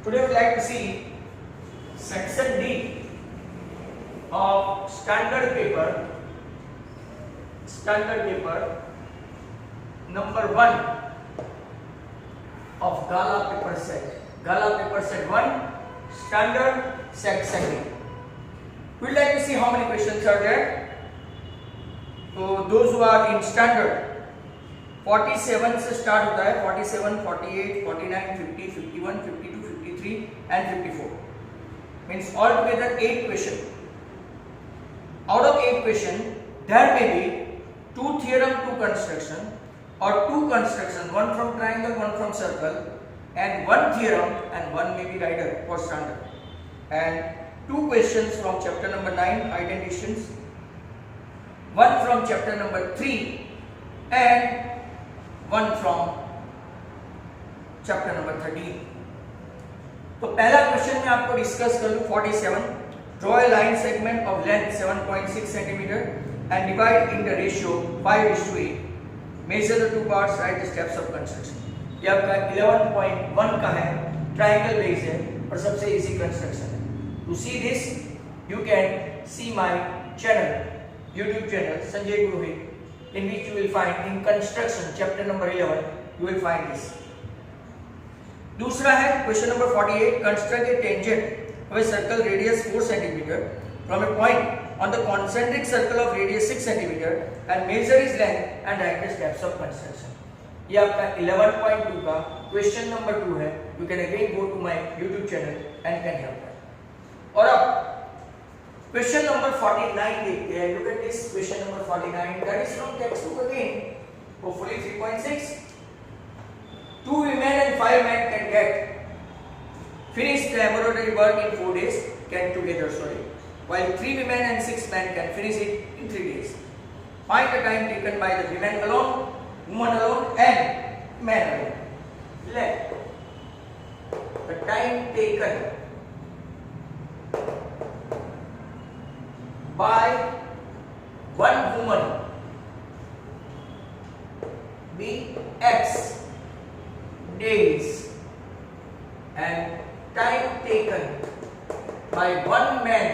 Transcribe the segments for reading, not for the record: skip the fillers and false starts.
Today we would like to see section D of standard paper number 1 of Gala paper set. Gala paper set 1 standard section D. We would like to see how many questions are there. So those who are in standard 47 से start होता है 47, 48, 49, 50, 51, 52, 53 and 54 means all together 8 question. Out of 8 question there may be 2 theorem, 2 construction or 2 construction, one from triangle, one from circle and 1 theorem and 1 may be rider for standard, and 2 questions from chapter number 9 height and distance, 1 from chapter number 3 and 1 from chapter number 13. तो पहला question मैं आपको discuss कर लूं 47. Draw a line segment of length 7.6 centimetre and divide in the ratio 5:8. Measure the two parts, right the steps of construction. ये आपका 11.1 का है, ट्रायंगल बेस है और सबसे इजी कंस्ट्रक्शन है. To see this you can see my channel, YouTube channel Sanjay Purohit, in which you will find in construction chapter number 11 you will find this. दूसरा है question number 48. Construct a tangent of a circle radius 4 centimetre from a point on the concentric circle of radius 6 centimetre and measure is length and write the steps of construction. ये आपका 11.2 का question number 2 है. You can again go to my YouTube channel and can help that. और अब question number 49 देखते हैं. Look at this question number 49, that is from text book again, hopefully 3.6. 2 women and 5 men can get finish the embroidery work in 4 days can together, while 3 women and 6 men can finish it in 3 days. Find the time taken by the women alone, woman alone and man alone. Let the time taken by one woman be X days and time taken by one man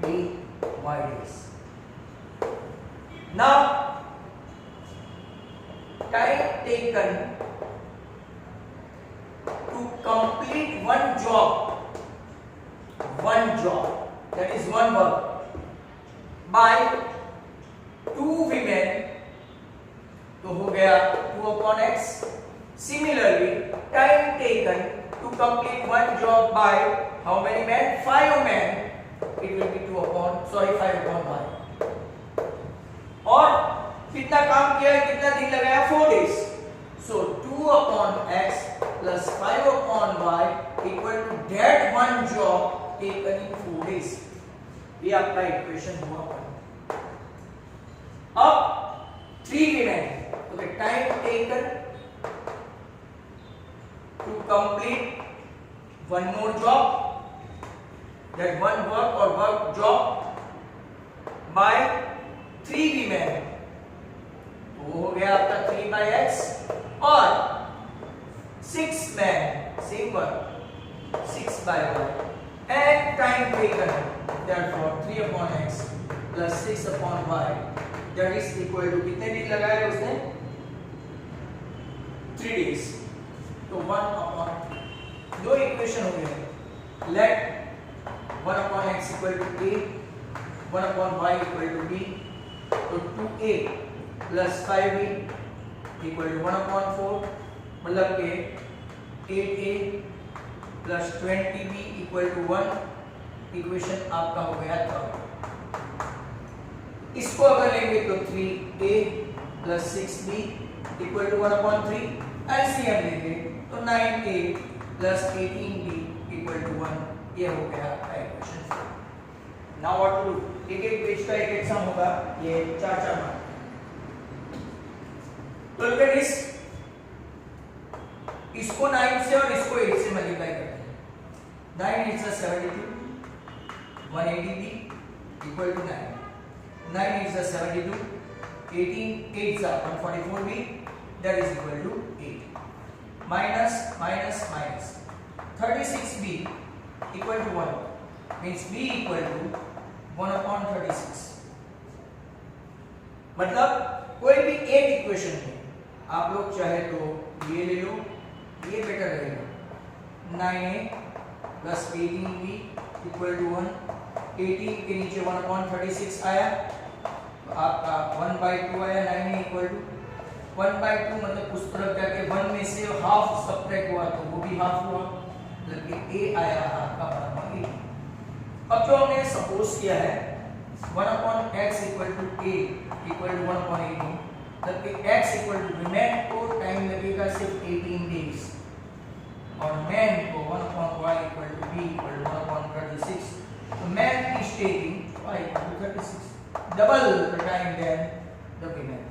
be Y days. Now time taken to complete one job, that is one work, by 2 women, तो हो गया 2 upon x. Similarly, time taken to complete one job by how many men? 5 men. It will be 5 upon y. और कितना काम किया है, कितना दिन लगाया? 4 days. So 2 upon x plus 5 upon y equal to that one job taken in 4 days. ये आपका इक्वेशन हुआ. अब 3 women, okay, time taken to complete one more job, that one work or work job by 3 women, तो हो गया आपका 3 by x, और 6 men, same work 6 by y, and time taken therefore 3 upon x plus 6 upon y, that is equal to कितने दिन लगाए उसने? 3 days. तो 1 upon, दो इक्वेशन हो गए. Let 1 upon x equal to a, 1 upon y equal to b, तो 2a plus 5b equal to 1 upon 4, मतलब के 8a plus 20b equal to 1. Equation आपका हो गया था. इसको अगर लेंगे तो 3a plus 6b equal to 1 upon 3. LCM लेंगे तो 9a plus 18b equal to 1. ये हो गया आपका equation. Now what to do? एक पेज का एक सम होगा, ये 4 मार्क. तो लुक एट दिस, इसको 9 से और इसको 8 से मल्टीप्लाई करते हैं. 9 is 72, 180b equal to 9. 9 is 72, 18 8 144b, that is equal to 8. Minus minus minus 36b equal to 1 means b equal to 1/36। मतलब कोई भी एक इक्वेशन है, आप लोग चाहे तो ये ले लो, ये बेटर रहेगा। 9a plus 18b equal to 1। 18 के नीचे 1/36 आया तो आपका 1/2 आया। 9a इक्वल टू 1/2 मतलब उस तरफ जाके 1 में से हाफ सब्ट्रैक्ट हुआ तो वो भी हाफ हुआ, मतलब कि a आया आपका बराबर 18। अब जो हमने सपोज किया है 1/x equal to a equal to 1/18, मतलब कि x इक्वल टू विमेन को टाइम लगेगा सिर्फ 18 डेज और मैन को 1/y equal to b equal to 1/36। तो man is taking y equal to 36, double the time than the women.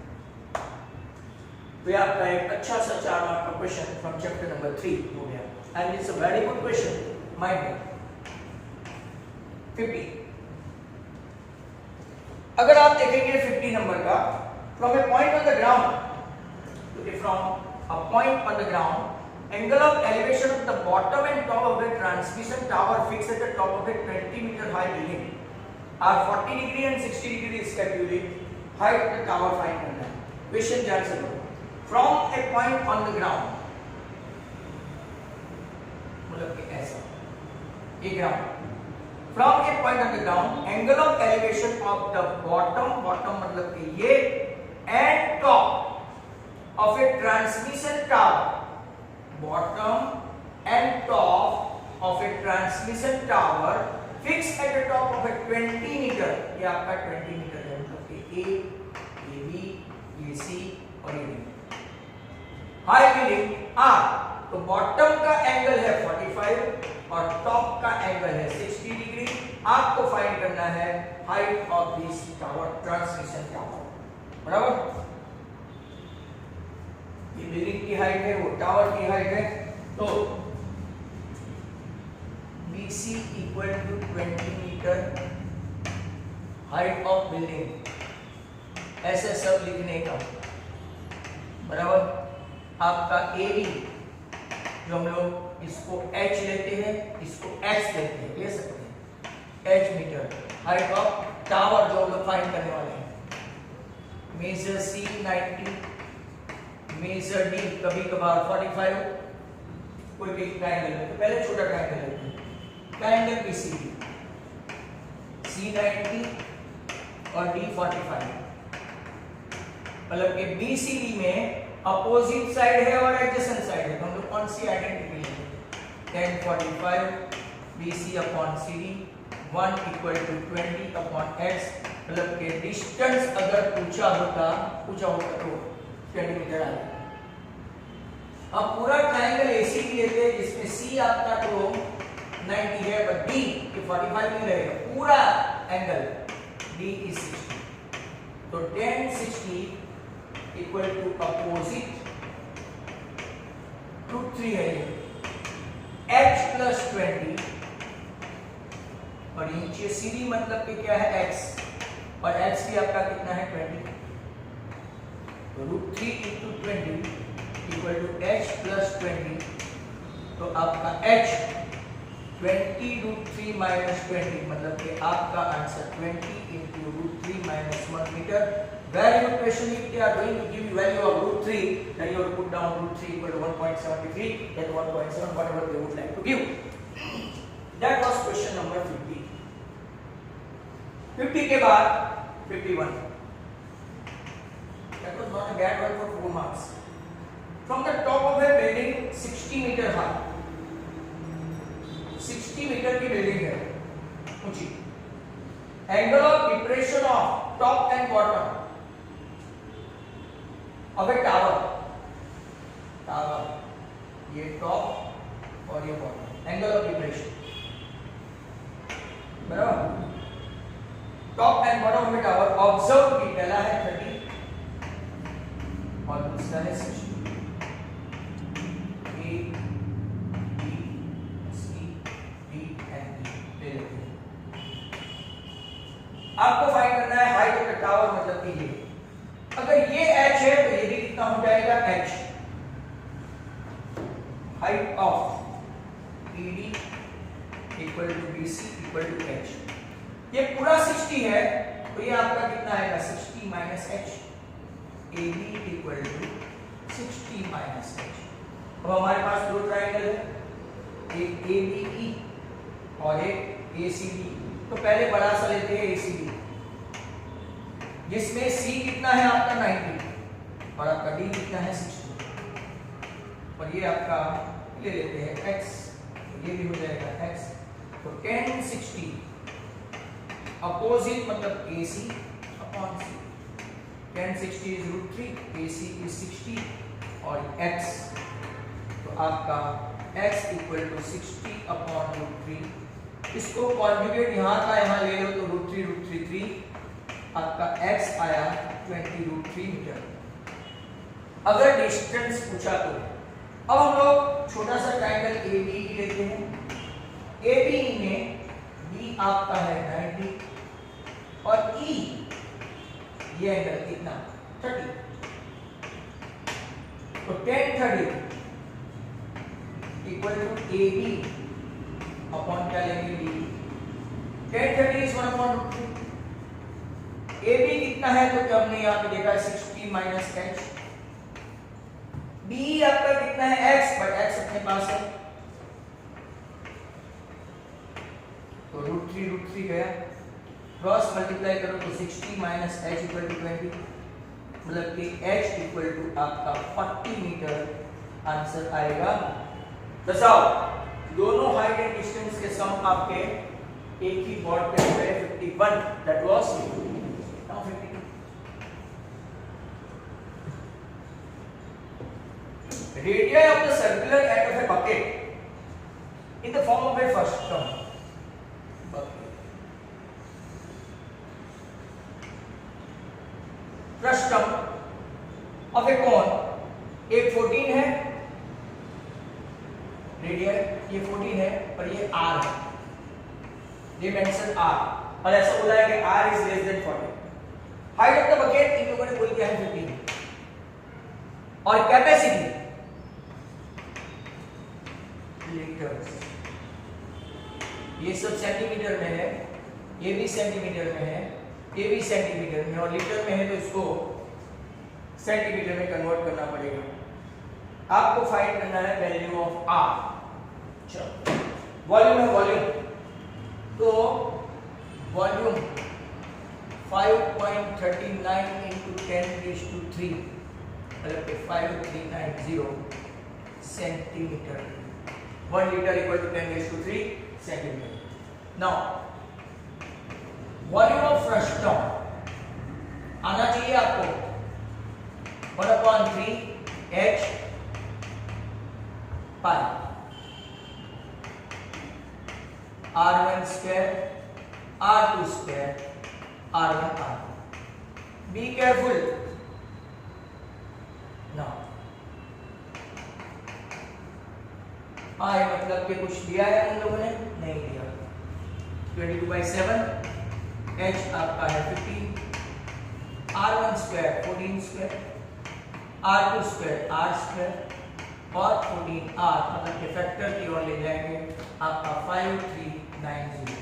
तो ये आपका एक अच्छा सा 4 मार्क का क्वेश्चन फ्रॉम चैप्टर नंबर 3 हो गया and it's a very good question mind में। 50 अगर आप देखेंगे 50 नंबर का, from a point on the ground, from a point on the ground, angle of elevation of the bottom and top of the transmission tower fixed at the top of a 20 meter high building are 40 degree and 60 degree respectively. Height of the tower find करना है। Question ध्यान से लो। From a point on the ground, मतलब कि ऐसा ये ground. From a point on the ground, angle of elevation of the bottom मतलब कि ये and top of a transmission tower, bottom and top of a transmission tower fixed at the top of a 20 meter, ये आपका 20 metre है, मतलब कि A, AB, AC और ये हाई बिल्डिंग R। तो बॉटम का एंगल है 45 और टॉप का एंगल है 60 डिग्री। आपको फाइंड करना है height of this tower, transmission tower, बराबर। ये बिल्डिंग की हाइट है, वो टावर की हाइट है। तो BC equal to 20 metre height of building, ऐसे सब लिखने का, बराबर। आपका AB जो हम लोग इसको H लेते हैं, इसको H लेते हैं, ले सकते हैं H metre height of tower जो हम लोग फाइंड करने वाले हैं। मेजर C 90, मेजर D कभी कभार 45, कोई भी ट्रायंगल है तो पहले छोटा ट्रायंगल लेते हैं, ट्रायंगल BCD, C 90 और D 45, मतलब कि BCD में अपोजिट साइड है और एडजेसेंट साइड है, तो हम लोग कौन सी आइडेंटिटी लेंगे? 10 45 BC upon CD 1 equal to 20 upon X, मतलब कि डिस्टेंस अगर पूछा होता तो 20 मीटर आएगा। अब पूरा ट्रायंगल ACD लेते हैं जिसमें C आपका तो 90 है बट D के 45 नहीं रहेगा, पूरा एंगल D is 60, तो 10 60 इक्वल टू अपोजिट √3 है ये, H प्लस 20 और नीचे CD मतलब कि क्या है X और X भी आपका कितना है 20, तो √3 into 20 equal to H plus 20, तो आपका H 20 √3 minus 20 मतलब कि आपका answer 20 into √3 minus 1 metre. Very good question. If they are going to give you value of √3, then you have to put down √3 equal to 1.73, then 1.7, whatever they would like to give. That was question number 50. 50 के बाद 51. That was not a bad one for 4 marks. From the top of a building 60 meter high, 60 metre की building है ऊंची, angle of depression of top and bottom अब एक tower, ये top और ये बॉटम, एंगल ऑफ डिप्रेशन, बराबर। Top and bottom में टावर, ऑब्जर्व की पहला है 30 और दूसरा है 60, A B C D and E ले लेते हैं। आपको फाइंड करना है हाइट ऑफ द टावर, मतलब कि ये अगर ये H है तो ये भी कितना हो जाएगा H, height of ED equal to BC equal to H। ये पूरा 60 है तो ये आपका कितना आएगा 60 minus H। AB equal to 60 minus H। अब हमारे पास दो ट्रायंगल है, एक ABE और एक ACD। तो पहले बड़ा सा लेते हैं ACD, जिसमें C कितना है आपका 90 और आपका D कितना है 60 और ये आपका ले लेते हैं X, ये भी हो जाएगा X। तो tan 60 अपोजिट मतलब AC upon C। tan 60 is √3, AC is 60 और X, तो आपका X इक्वल टू 60 अपॉन √3। इसको कॉन्जुगेट यहाँ का यहाँ ले लो तो √3 आपका X आया 20√3 मीटर। अगर डिस्टेंस पूछा तो अब हम लोग छोटा सा ट्रायंगल ABE लेते हैं। ABE में B आपका है 90 और E ये एंगल कितना 30। तो tan 30 equal to AB upon क्या लेंगे B। tan 30 is 1/√3। AB कितना है तो क्या हमने यहाँ पे देखा 60 माइनस H। B आपका कितना है X, बट X अपने पास है तो √3 गया, क्रॉस मल्टीप्लाई करो तो 60 माइनस H इक्वल टू 20, मतलब कि H इक्वल टू आपका 40 मीटर आंसर आएगा। दर्शाओ दोनों हाइट एंड डिस्टेंस के सम आपके एक ही बोर्ड पे हुए 51, that was now 52। Radii of the circular end of a bucket in the form of a first term bucket। first term of a cone एक 14 है रेडियस, ये 14 है और ये R है, ये मेंशन R और ऐसा बोला है कि R is less than 40। Height of the bucket इन लोगों ने बोल दिया है 15 और कैपेसिटी लीटर्स। ये सब सेंटीमीटर में है, ये भी सेंटीमीटर में है, ये भी सेंटीमीटर में और लीटर में है तो इसको सेंटीमीटर में कन्वर्ट करना पड़ेगा। आपको फाइंड करना है वैल्यू ऑफ R। चलो वॉल्यूम है, वॉल्यूम तो वॉल्यूम 5.39 into 10⁻³ मतलब कि 5390 centimetre. 1 liter equal to 10⁻³ centimetre. Now volume of first term आना चाहिए आपको 1/3 H pi R1 square R2 square R1 R2। Be careful now। I मतलब कि कुछ दिया है उन लोगों ने नहीं दिया। 22/7 H आपका है 15, R1 square 14 square, R2 square R square और 14R मतलब कि फैक्टर की ओर ले जाएंगे आपका 5390।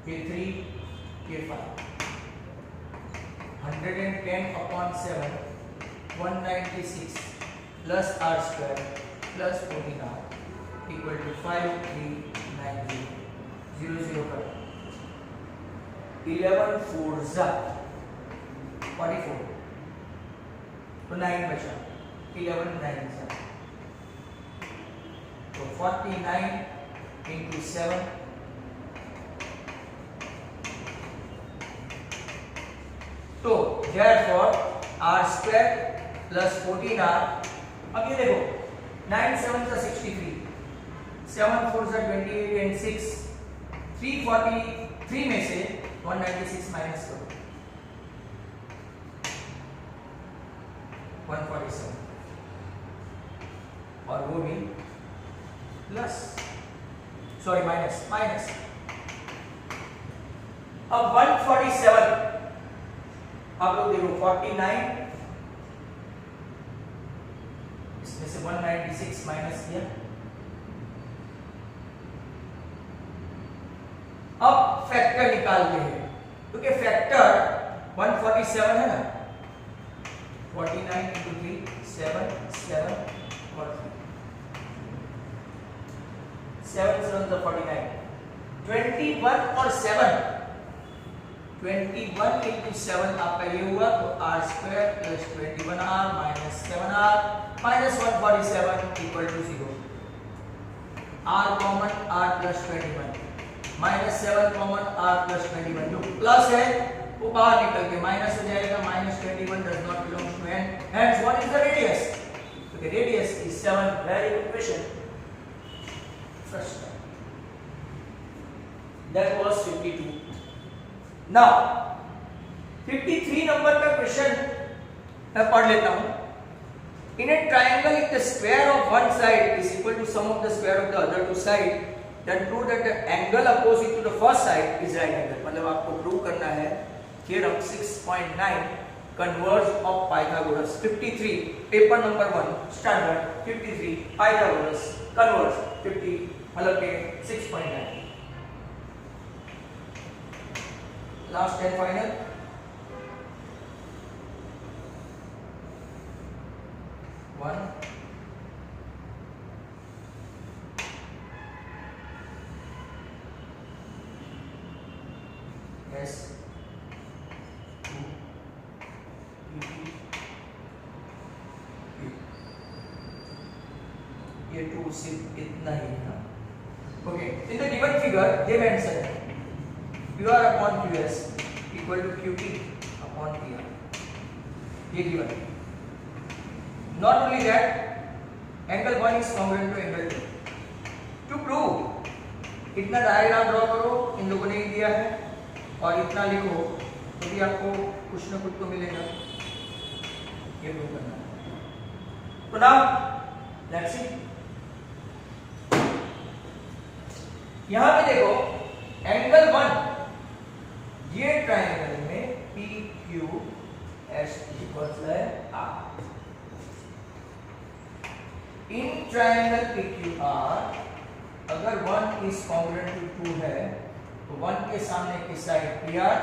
ये 3 ये 5 110/7 196 plus R square plus 14R equal to 5390। 0 पर 11 4 44 तो 9 बचा, 11 9 तो 49 into 7 तो therefore R square plus 14R। अब ये देखो 9 7 का 63, 7 4 का 28 and 6 343 में से 196 माइनस करो 147 और वो भी प्लस सॉरी माइनस। अब 147 आप लोग देखो 49 इसमें से 196 माइनस किया फैक्टर निकालते हैं, क्योंकि फैक्टर 147 है ना, 49 into 3 7 7 और 7 7 the 49 21 और 7 21 into 7 आपका ये हुआ, तो r square plus 21r minus 7r minus 147 equal to 0. r common r plus 21 minus 7 common r plus 21, जो प्लस है वो बाहर निकल के माइनस हो जाएगा, minus 21 does not belong to n, hence what is the radius? So the radius is 7. Very good question. First time. That was 52. Now 53 number का question मैं पढ़ लेता हूं. In a triangle, if the square of one side is equal to sum of the square of the other two sides, then prove that the angle opposite to the first side is right angle. मतलब आपको prove करना है theorem 6.9 converse of Pythagoras. 53 paper number 1 standard 53 Pythagoras converse 50 मतलब के 6.9 last and final. One. Yes. Two. ये to सिर्फ इतना ही है. Okay, in the given figure they mention QR upon QS equal to QT upon PR. ये given. Not only that, angle 1 is congruent to angle 2. To prove, इतना diagram draw करो, इन लोगों ने ही दिया है, और इतना लिखो तो भी आपको कुछ ना कुछ तो मिलेगा. ये प्रूव करना है. तो नाउ लेट्स सी. यहां पे देखो एंगल 1, ये ट्रायंगल में PQS इक्वल्स है R. इन ट्रायंगल PQR अगर 1 इज कॉन्ग्रुएंट टू 2 है तो 1 के सामने की साइड PR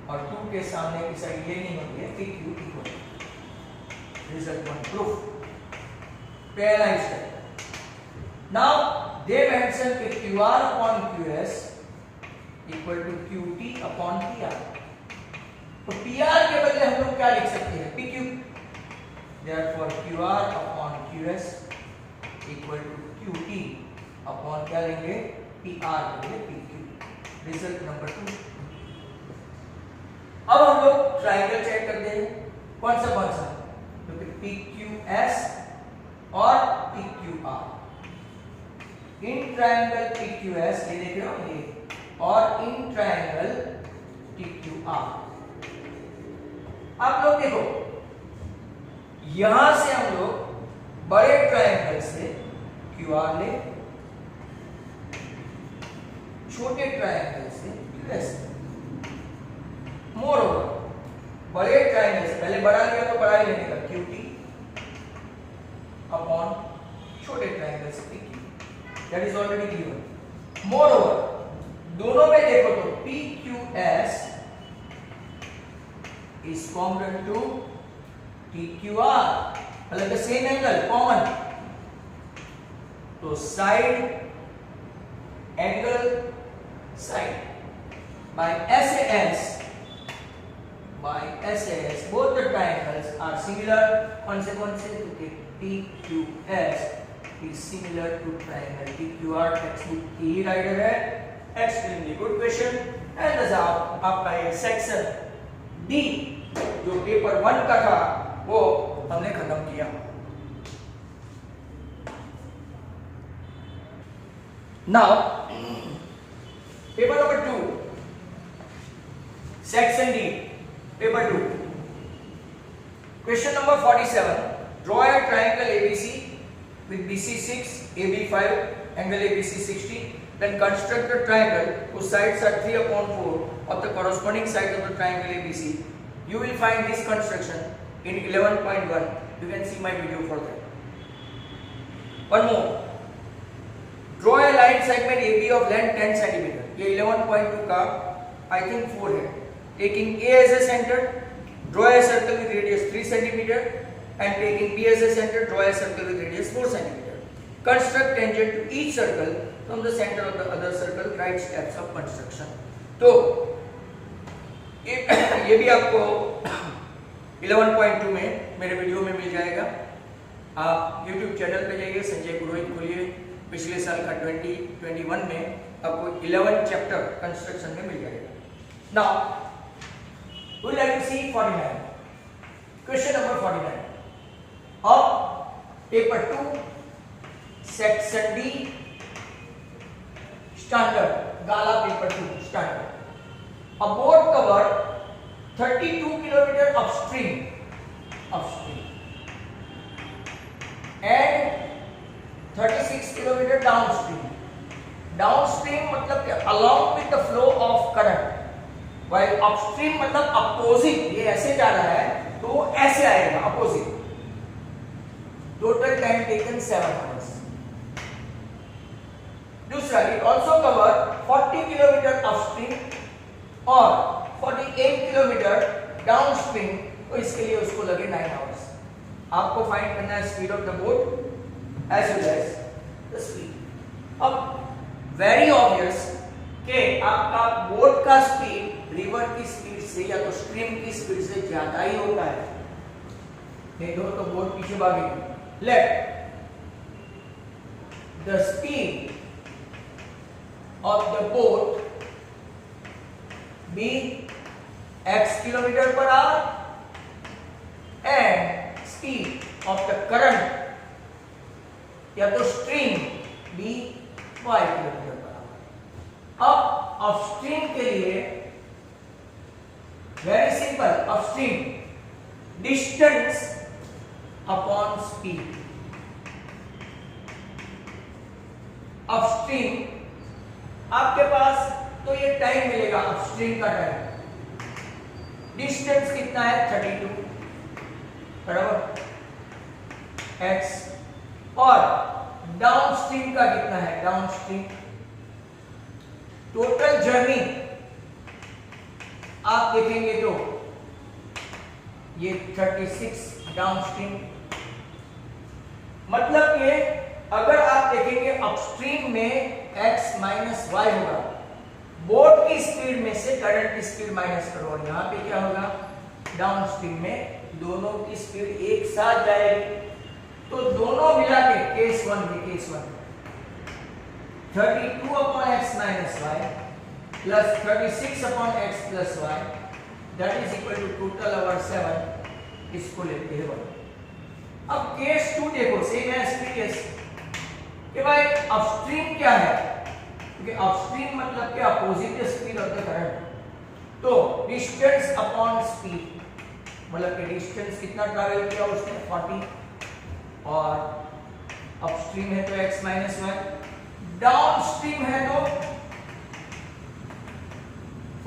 और 2 के सामने की साइड ये नहीं होती है PQ इक्वल. Result 1 proof. पहला स्टेप. नाउ दे मेंशन कि QR अपॉन QS इक्वल टू QT अपॉन PR. तो PR के बदले हम लोग क्या लिख सकते हैं? PQ. Therefore QR upon QS equal to QT upon क्या लेंगे? PR लेंगे PQ. Result number 2. अब हम लोग ट्रायंगल चेक करते हैं. कौन सा? क्योंकि PQS और PQR. इन ट्रायंगल PQS ये देख रहे हो ये, और इन ट्रायंगल PQR. आप लोग देखो यहां से हम लोग बड़े ट्रायंगल से QR ले, छोटे ट्रायंगल से QS. मोर ओवर बड़े ट्रायंगल से पहले बड़ा लिया तो बड़ा ही लेने का QT अपॉन छोटे ट्रायंगल से PQ. That is already given. Moreover दोनों में देखो तो PQS is congruent to PQR, मतलब the same angle common. तो side angle side by SAS both the triangles are similar. Consequently, PQS is similar to triangle PQR. Textbook he writer है. Extremely good question. And thus आपका ये section D जो paper 1 का था वो हमने खत्म किया. Now paper number 2 section D paper 2 question number 47. Draw a triangle ABC with BC 6 AB 5 angle ABC 60. Then construct the triangle whose sides are 3/4 of the corresponding sides of the triangle ABC. You will find this construction in 11.1. You can see my video for that. One more. Draw a line line segment AB of length 10 centimetre, ये 11.2 का I think 4 है. Taking A as a centre, draw a circle with radius 3 centimetre and taking B as a centre, draw a circle with radius 4 centimetre. Construct tangent to each circle from the centre of the other circle. Write steps of construction. तो ये भी आपको 11.2 में मेरे video में मिल जाएगा. आप YouTube चैनल पे जाइए, संजय पुरोहित खोलिए, पिछले साल का 2021 में आपको 11 चैप्टर कंस्ट्रक्शन में मिल जाएगा. Now we like to see 49. Question number 49 of paper 2 section D standard, गाला paper 2 standard. A boat covered 32 kilometer upstream and 36 kilometer downstream. Downstream मतलब क्या? Along with the flow of current. While upstream मतलब opposite, ये ऐसे जा रहा है तो ऐसे आएगा opposite. Total time taken 7 hours. दूसरा, it also covered 40 kilometer upstream और 48 किलोमीटर डाउनस्ट्रीम, तो इसके लिए उसको लगे 9 आवर्स. आपको फाइंड करना है speed of the boat as well as the speed. अब वेरी ऑब्वियस कि आपका बोट का स्पीड रिवर की स्पीड से या तो स्ट्रीम की स्पीड से ज्यादा ही होता है. नहीं तो बोट पीछे भागेगी. Let the speed of the boat be x kilometer per hour and speed of the current या तो stream be y kilometer per hour. अब upstream के लिए very simple, upstream distance upon speed. upstream आपके पास तो ये टाइम मिलेगा upstream का टाइम. डिस्टेंस कितना है 32 बराबर x, और डाउनस्ट्रीम का कितना है डाउनस्ट्रीम. टोटल जर्नी आप देखेंगे तो ये 36 डाउनस्ट्रीम. मतलब कि अगर आप देखेंगे अपस्ट्रीम में x माइनस y होगा, बोट की स्पीड में से करंट की स्पीड माइनस करो, और यहां पे क्या होगा डाउनस्ट्रीम में दोनों की स्पीड एक साथ जाएगी. तो दोनों मिला के केस 1 भी case 1 32 upon x minus y plus 36 upon x plus y that is equal to total over 7. इसको लेते हैं 1. अब केस 2 देखो, सेम एज प्रीवियस कि भाई अपस्ट्रीम क्या है, क्योंकि अपस्ट्रीम मतलब क्या opposite speed of the current. तो डिस्टेंस अपॉन स्पीड मतलब कि डिस्टेंस कितना ट्रैवल किया उसने 40, और अपस्ट्रीम है तो x माइनस y, डाउनस्ट्रीम है तो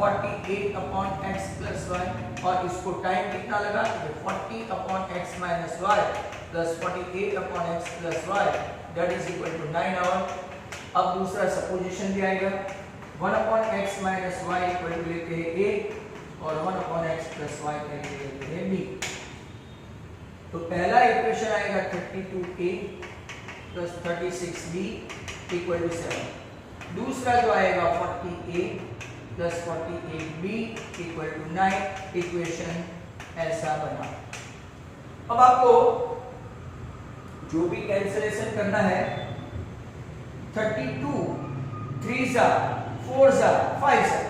48 अपॉन x प्लस y, और इसको टाइम कितना लगा 40 upon x minus y plus 48 upon x plus y that is equal to 9 hour. अब दूसरा सपोजिशन भी आएगा 1 upon x minus y equal to लेते हैं a और 1 अपॉन x प्लस y लेते हैं b. तो पहला इक्वेशन आएगा 32a plus 36b equal to 7. दूसरा जो आएगा 40a plus 48b equal to 9. Equation ऐसा बना. अब आपको जो भी कैंसिलेशन करना है 32 3 जा 4 जा 5 जा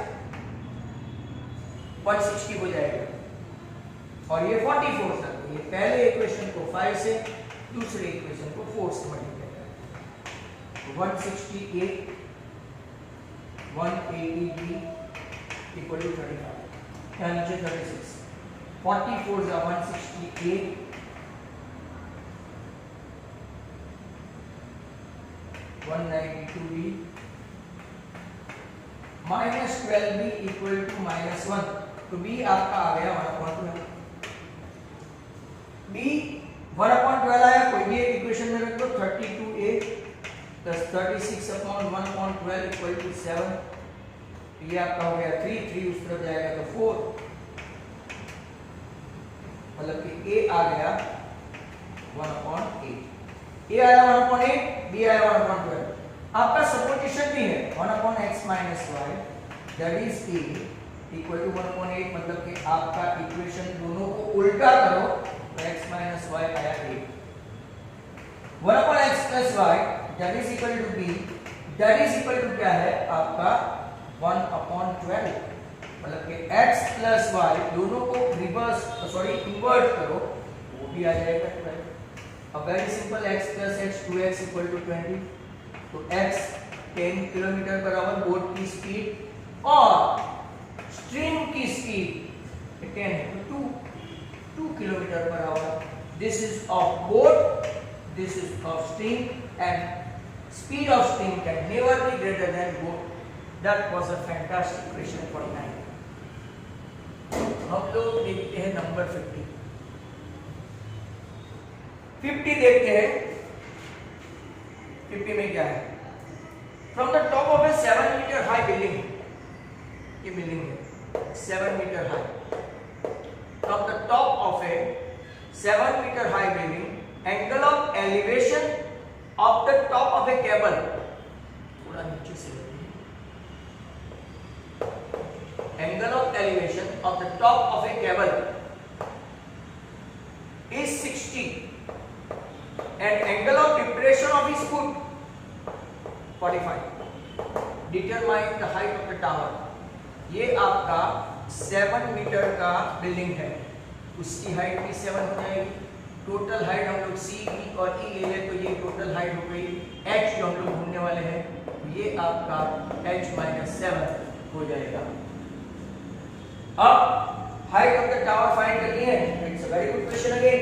160 हो जाएगा, और ये 44 तक. ये पहले इक्वेशन को 5 से, दूसरे इक्वेशन को 4 से मल्टीप्लाई करें. 168 180b इक्वल टू 35, यहाँ नीचे 36. 44 जा 168 192b minus 12b equal to minus 1. तो b आपका आ गया 1/12. b 1/12 आया, कोई भी एक इक्वेशन में रख दो. 32a plus 36 upon 1/12 equal to 7। ये आपका हो गया 3, 3 उस तरफ जाएगा तो 4, मतलब कि a आ गया 1/8, a आया 1/8, b आया 1/12। आपका सपोजिशन भी है 1/x minus y that is a equal to 1/8, मतलब कि आपका इक्वेशन दोनों को उल्टा करो तो x माइनस y आया 8। 1/x plus y that is equal to b, that is equal to क्या है आपका 1/12, मतलब कि x प्लस y दोनों को रिवर्स इन्वर्ट करो वो भी आ जाएगा 12। अब very simple, x plus x 2x equal to 20, तो x 10 kilometre per hour boat की स्पीड और स्ट्रीम की speed 10 to 2 kilometre per hour. This is of boat, this is of stream and speed of stream can never be greater than boat. That was a fantastic question for 9. हम लोग देखते हैं number 50 देखते हैं। 50 में क्या है? From the top of a 7 meter high building, ये बिल्डिंग है 7 meter high. From the top of a 7 meter high building, angle of elevation of the top of a cable, थोड़ा नीचे से angle of elevation of the top of a cable is 60 and angle of depression of his foot 45. Determine the height of the tower. ये आपका 7 metre का building है, उसकी height भी 7 हो जाएगी। टोटल हाइट हम लोग सी बी और ई ले लें तो ये टोटल हाइट हो गई एच जो हम लोग ढूंढने वाले हैं, ये आपका h माइनस 7 हो जाएगा। अब height of the tower find करनी है। It's a very good question again.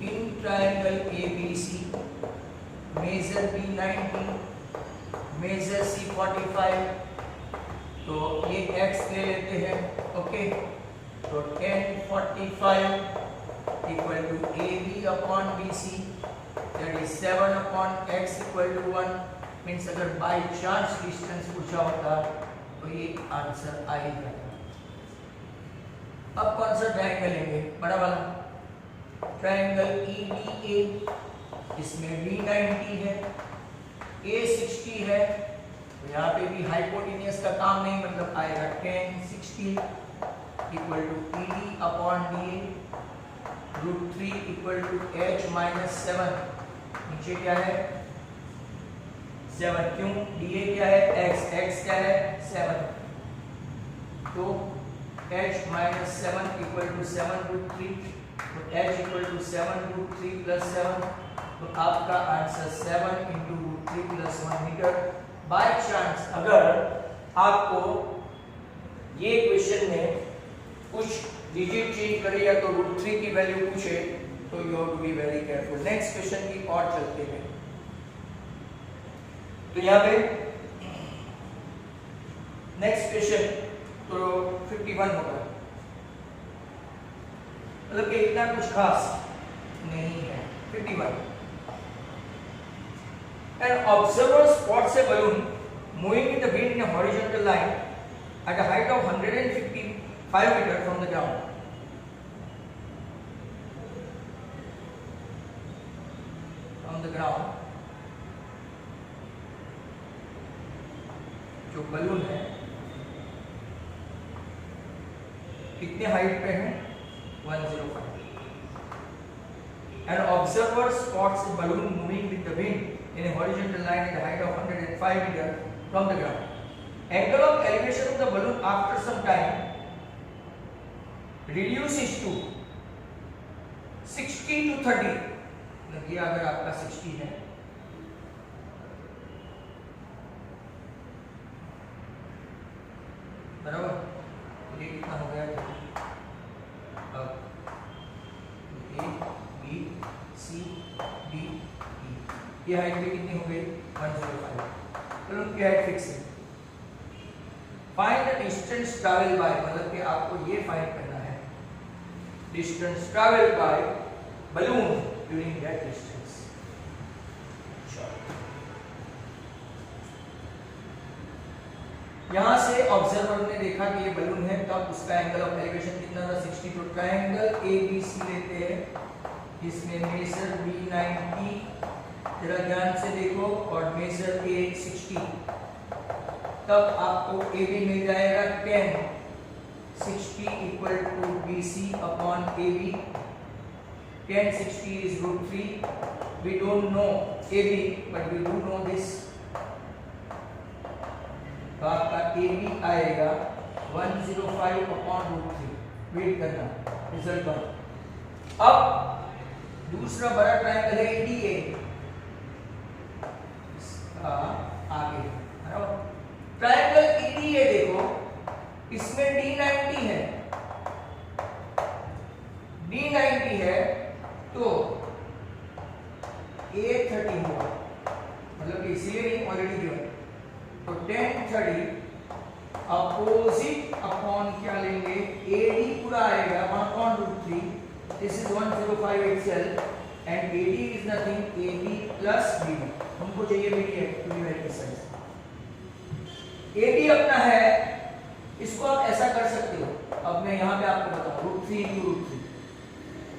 In triangle ABC measure B 90, measure C 45, तो ये x ले लेते हैं, ओके। तो 10 45 equal to AB upon BC that is 7 upon x equal to 1। Means अगर by chance distance पूछा होता तो ये आंसर आएगा। अब कौन सा ट्रायंगल लेंगे? बड़ा वाला ट्रायंगल EDA, इसमें B 90 है, A 60 है, तो यहाँ पे भी हाइपोटेन्यूस का काम नहीं, मतलब आएगा 10 60 equal to ED upon DA √3 equal to h minus 7। नीचे क्या है 7, क्यों? DA क्या है x, x क्या है 7, तो h माइनस 7 इक्वल टू 7√3, तो h इक्वल टू 7√3 प्लस 7, तो आपका answer 7 into √3 plus 1 metre. By chance अगर आपको ये क्वेश्चन में कुछ डिजिट चेंज करे या तो √3 की वैल्यू पूछे तो you have to be very careful. Next question की और चलते हैं। तो यहाँ पे नेक्स्ट क्वेश्चन तो 51 होगा, मतलब कि इतना कुछ खास नहीं है। 51 An observer spots a balloon moving in the wind in a horizontal line at a height of 155 meters from the ground. जो बलून है कितने हाइट पे है? 105. An observer spots a balloon moving with the wind in a horizontal line at a height of 105 meters from the ground. Angle of elevation of the balloon after some time reduces to 60 to 30. ये अगर आपका 60 है बराबर, ये कितना हो गया? अब A B C D E, ये हाइट भी कितनी हो गई? 105. तो उनकी हाइट फिक्स है। Find the distance travel by, मतलब कि आपको ये फाइंड करना है distance travel by balloon during that distance. यहाँ से ऑब्जर्वर ने देखा कि ये बलून है, तब उसका एंगल ऑफ एलिवेशन कितना था 60। तो ट्रायंगल ABC लेते हैं, इसमें मेजर B 90, जरा ध्यान से देखो, और मेजर A 60, तब आपको AB मिल जाएगा 10, 60 equal to BC upon AB. 10 60 is √3. We don't know AB, but we do know this. तो आपका AB आएगा 105 upon √3. वेट करना, रिजल्ट पर। अब दूसरा बड़ा ट्रायंगल है EDA, इसका आगे ट्रायंगल EDA देखो, इसमें D90 है, D90 है तो A30 होगा, मतलब कि इसीलिए नहीं, ऑलरेडी गिवन। तो 10 30 अपोजिट अपॉन क्या लेंगे, AD पूरा आएगा 1/√3, this is 105 itself, and AD is nothing AB plus BD, हमको चाहिए BD to be very precise. AD अपना है, इसको आप ऐसा कर सकते हो, अब मैं यहाँ पे आपको बताऊं, √3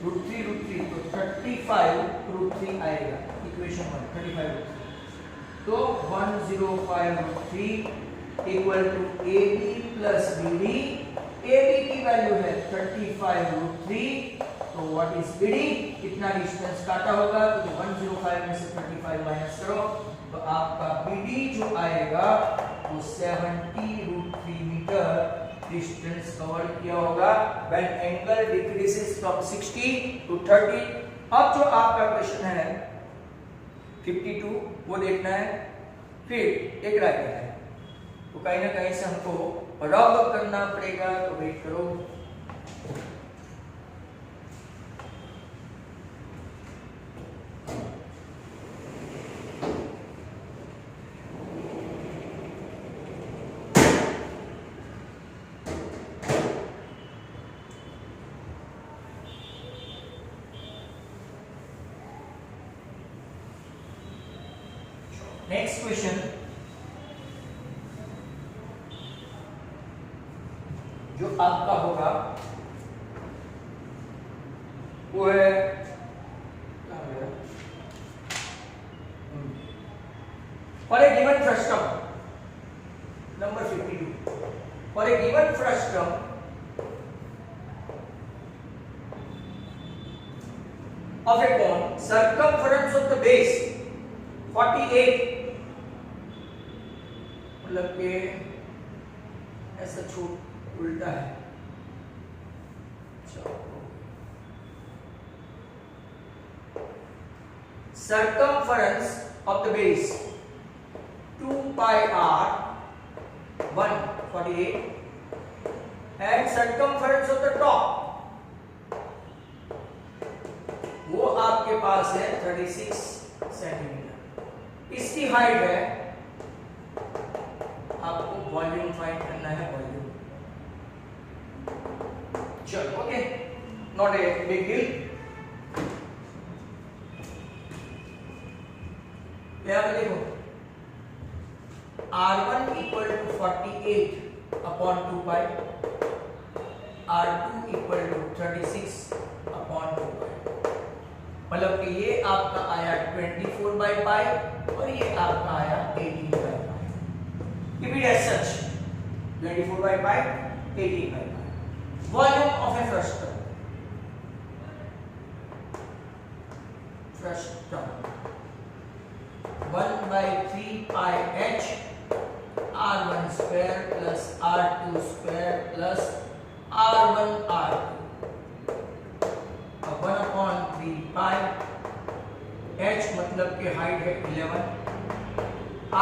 तो 35 √3 आएगा, इक्वेशन 1 35 √3, तो 105 √3 equal to AB plus BD। AB की वैल्यू है 35 √3, तो व्हाट इज BD, कितना डिस्टेंस काटा होगा, तो 105 में से 35 माइनस करो, तो आपका BD जो आएगा वो 70 √3 मीटर डिस्टेंस कवर किया होगा when angle decreases from 60 to 30। अब जो आपका क्वेश्चन है 52 वो देखना है, फिर एक रहता है, तो कहीं ना कहीं से हमको रब करना पड़ेगा, तो वेट करो। नेक्स्ट क्वेश्चन जो आपका होगा वो है for a given frustum number 52, for a given frustum of a cone circumference of the base 48, मतलब के ऐसा छूट उल्टा है, circumference of the base 2 pi r 148 and circumference of the top वो आपके पास है 36 सेंटीमीटर। इसकी हाइट है, आपको वॉल्यूम फाइंड करना है, वॉल्यूम। चलो okay, not a big deal. यहाँ पे देखो R1 equal to 48 upon 2 pi, R2 equal to 36 upon 2 pi, मतलब कि ये आपका आया 24 बाई पाई और ये आपका आया 18 by pi. Keep it as such, 24 by pi, 18 by pi. Volume of a frustum. Frustum 1 by 3 pi h r1 square plus r2 square plus r1 r2. 1 upon 3 pi h मतलब के height है 11,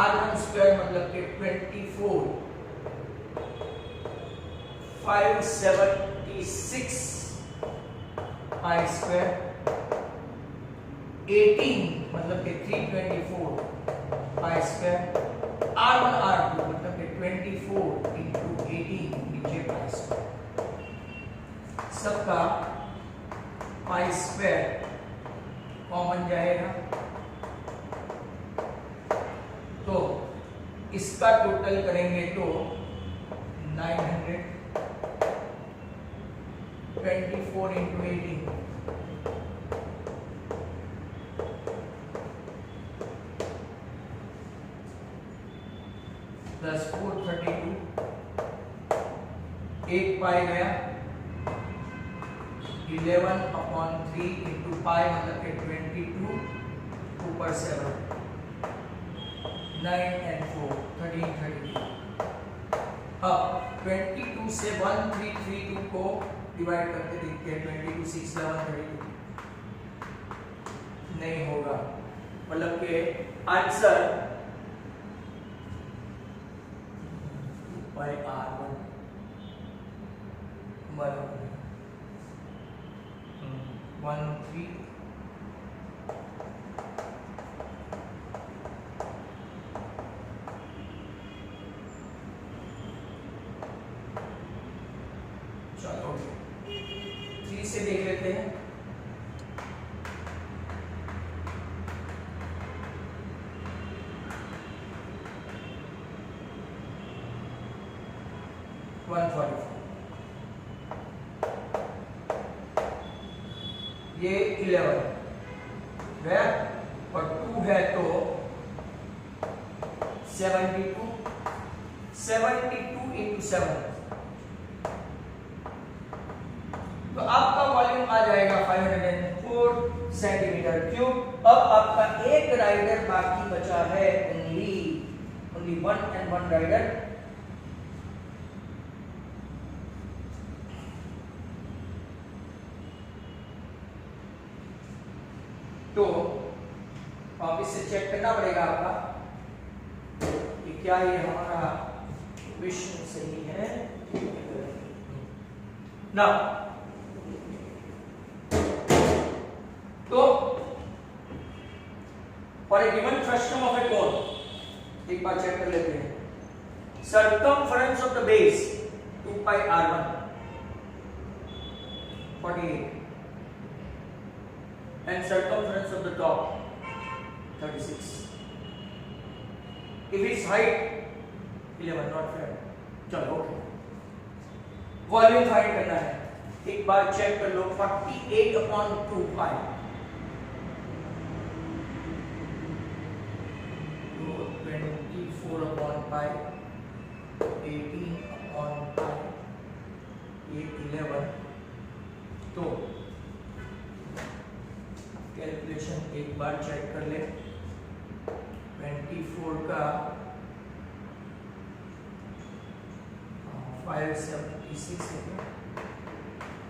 r1 square मतलब के 24, 576 pi square, 18 मतलब के 324 pi square, r1 r2 मतलब के 24 into 18 नीचे पाई स्क्वायर, सबका पाई स्क्वायर कॉमन जाएगा, तो इसका टोटल करेंगे तो 924 इंटू 18 प्लस 432, एक पाई गया 11/3 इंटू पाई मतलब कि 22, ऊपर 7, 9 and 4 13 32। अब 22 से 1332 को डिवाइड करके देखते हैं, 22 6 11 32 नहीं होगा, मतलब कि आंसर by R1 बराबर 1 3 चलो 3 से देख लेते हैं। ये 11 है और 2 है तो 72 इंटू 7, तो आपका वॉल्यूम आ जाएगा 504 सेंटीमीटर क्यूब। अब आपका एक राइडर बाकी बचा है, only one and one rider. तो वापिस से चेक करना पड़ेगा आपका कि क्या ये हमारा इक्वेशन सही है ना। तो for a given frustum of a cone एक बार चेक कर लेते हैं। Circumference of the base 2 pi r1 48 and circumference of the top 36. If its height 11 not fair, चलो ओके। वॉल्यूम फाइंड करना है, एक बार चेक कर लो 48/2 पाई, तो 24/पाई 18/पाई, ये 11, तो कैलकुलेशन एक बार चेक कर ले। 24 का 576 है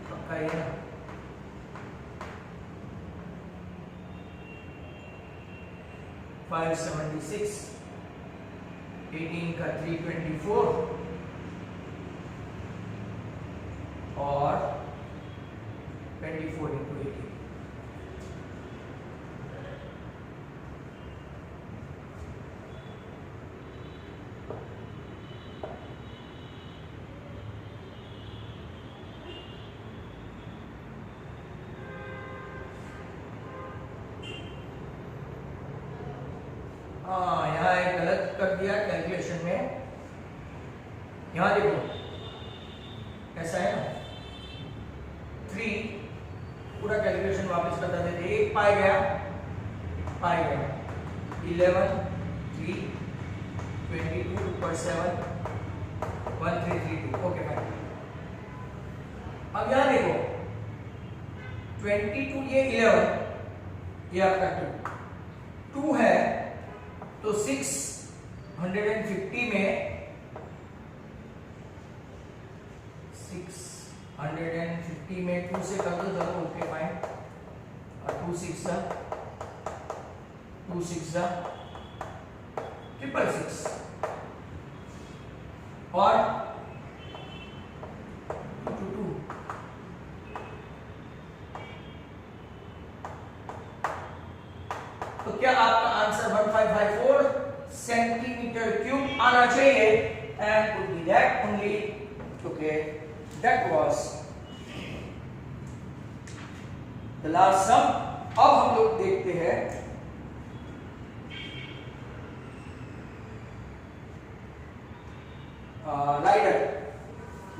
पक्का है ना, 576, 18 का 324 और 24 इंटू 18। यहाँ एक गलत कर दिया कैलकुलेशन में, यहाँ देखो ऐसा है ना 3, पूरा कैलकुलेशन वापस बता देते। एक पाई गया 11 3 22 ऊपर 7 1332, ओके फाइन। अब यहाँ देखो 22 ये 11 ये आपका 2 है, तो 650 में 2 से कर दो चलो, ओके फाइन। और 2 6 666 और 2 तो क्या आपका आंसर 1554 सेंटीमीटर क्यूब आना चाहिए, and would be that only. Okay, that was the last sum. अब हम लोग देखते हैं राइडर,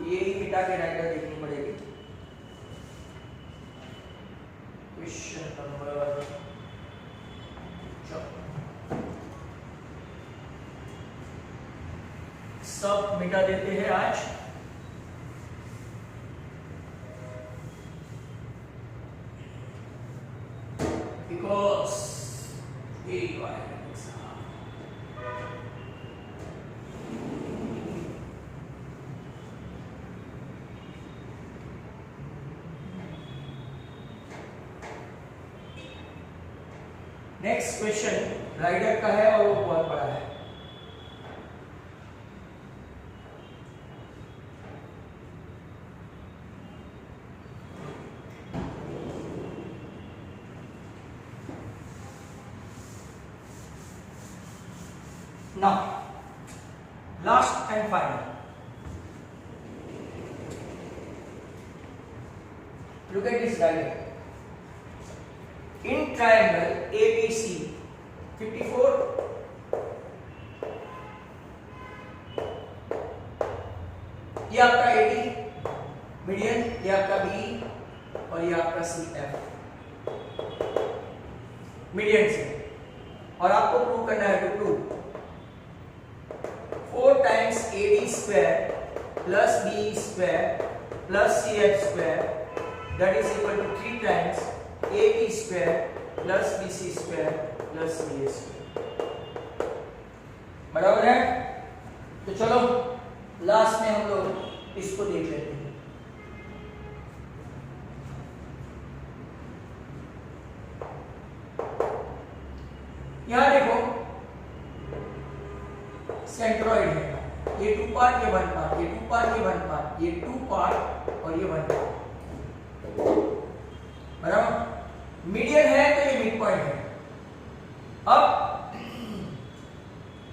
ये ही मिटा के राइडर देखनी पड़ेगी। क्वेश्चन नंबर सब मिटा देते हैं आज। बिकॉज नेक्स्ट क्वेश्चन राइडर का है और वो बहुत बड़ा है। Now, last and final. Look at this diagram. In triangle ABC, 54, ये आपका AD, मीडियन, ये आपका BE और ये आपका CF, मीडियन से। और आपको प्रूव करना है, to prove 4 times AD square plus BE square plus CF square that is equal to 3 times AB square plus BC square plus CA square। बराबर है? तो चलो लास्ट में हम लोग इसको देख लेते हैं। यहां देखो सेंट्रॉइड है, ये 2 पार्ट, ये 1 पार्ट, ये 2 पार्ट, ये 1 पार्ट, ये 2 पार्ट और ये 1 पार्ट। बराबर? मीडियन है तो ये मिड पॉइंट है। अब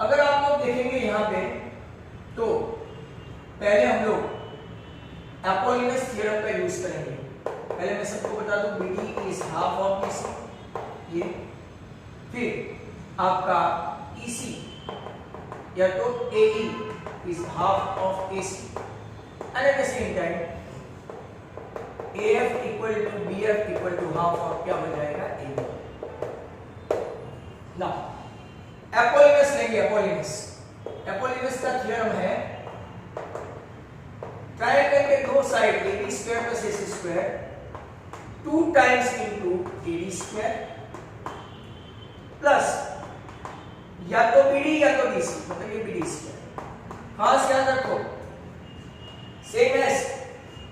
अगर आप लोग देखेंगे यहां पे तो पहले हम लोग अपोलिनस थ्योरम का यूज करेंगे। पहले मैं सबको बता दूं BD is half of BC, ये फिर आपका EC या तो AE is half of AC and at the same time AF equal to BF equal to half of क्या हो जाएगा AB। now अपोलिनस लेंगे, अपोलिनस का थ्योरम है ट्रायंगल के दो side AB square plus AC square 2 times into AD square plus या तो BD या तो BC, मतलब ये BD स्क्वायर। खास याद रखो, सेम एज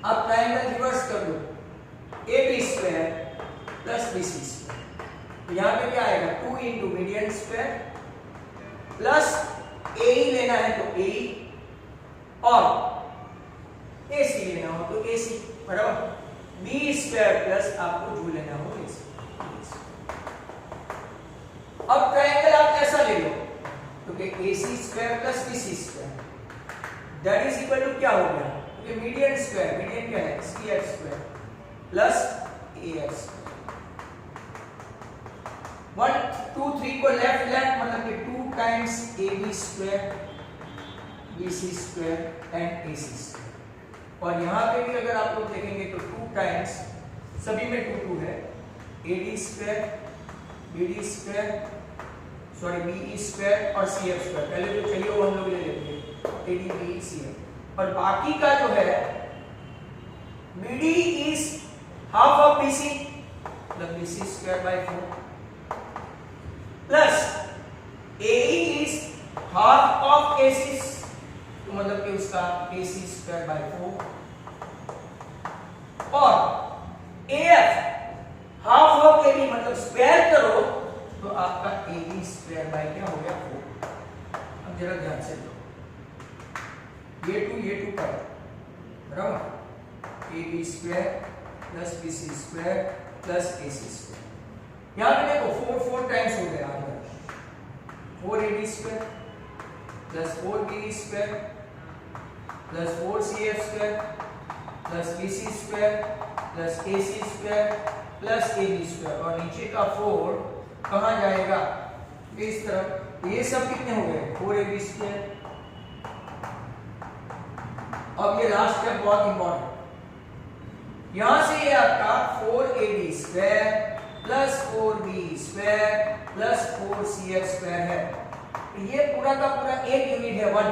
आप ट्रायंगल रिवर्स कर दो, AB square plus BC square, तो यहां पे क्या आएगा 2 into median square plus AE लेना है तो AE और AC लेना हो तो AC, बराबर? B स्क्वायर प्लस आपको जो लेना हो AC। अब ट्रायंगल आप कैसा ले लो, तो कि AC square plus BC square that is equal to क्या हो गया, क्योंकि मीडियन स्क्वायर, मीडियन क्या है CF square plus AF square. 1 2 3 को लेफ्ट मतलब कि 2 times AB square BC square and AC square. और यहां पे भी अगर आप लोग देखेंगे तो 2 times, सभी में 2 2 है, AD square BD square sorry BE square और CF स्क्वायर। पहले जो चाहिए वो हम लोग ले लेते हैं AD BE CF, और बाकी का जो है BD is half of BC मतलब BC square by 4 plus AE is half of AC तो मतलब कि उसका AC स्क्वायर बाय 4 और AF हाफ ऑफ AB मतलब स्क्वायर करो तो आपका AB स्क्वायर बाय क्या हो गया 4। अब जरा ध्यान से लो, ये 2 पर, बराबर? AB square plus BC square plus AC square. यहां पे देखो 4 टाइम्स हो गया, 4 AD square plus 4 BE square plus 4 CF square plus BC square plus AC square plus A B square, और नीचे का 4 कहाँ जाएगा, इस तरफ। ये सब कितने हो गए, 4ab स्क्वायर। अब ये लास्ट स्टेप बहुत इंपॉर्टेंट, यहां से ये आपका 4ab square plus 4b square plus 4cf square है। ये पूरा का पूरा एक यूनिट है 1,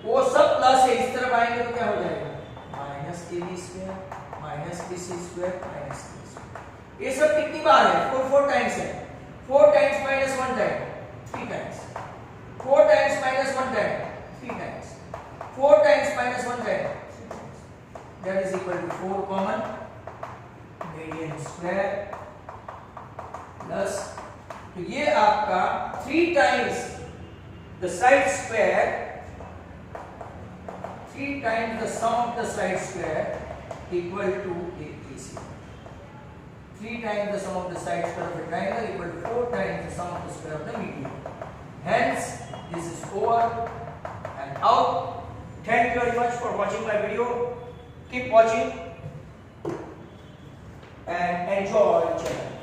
वो सब प्लस है, इस तरफ आएंगे तो क्या हो जाएगा, minus ab square minus bc square minus c square. ये सब कितनी बार है, 4 टाइम्स है, 4 times minus 1 time 3 times, 4 times minus 1 time 3 times, 4 times minus 1 time, that is equal to 4 common radian square plus, तो ये आपका 3 times the side square, 3 times the sum of the side square equal to AC. 3 times the sum of the side square of a triangle equal to 4 times the sum of the square of the median. Hence, this is over and out. Thank you very much for watching my video. Keep watching and enjoy the channel.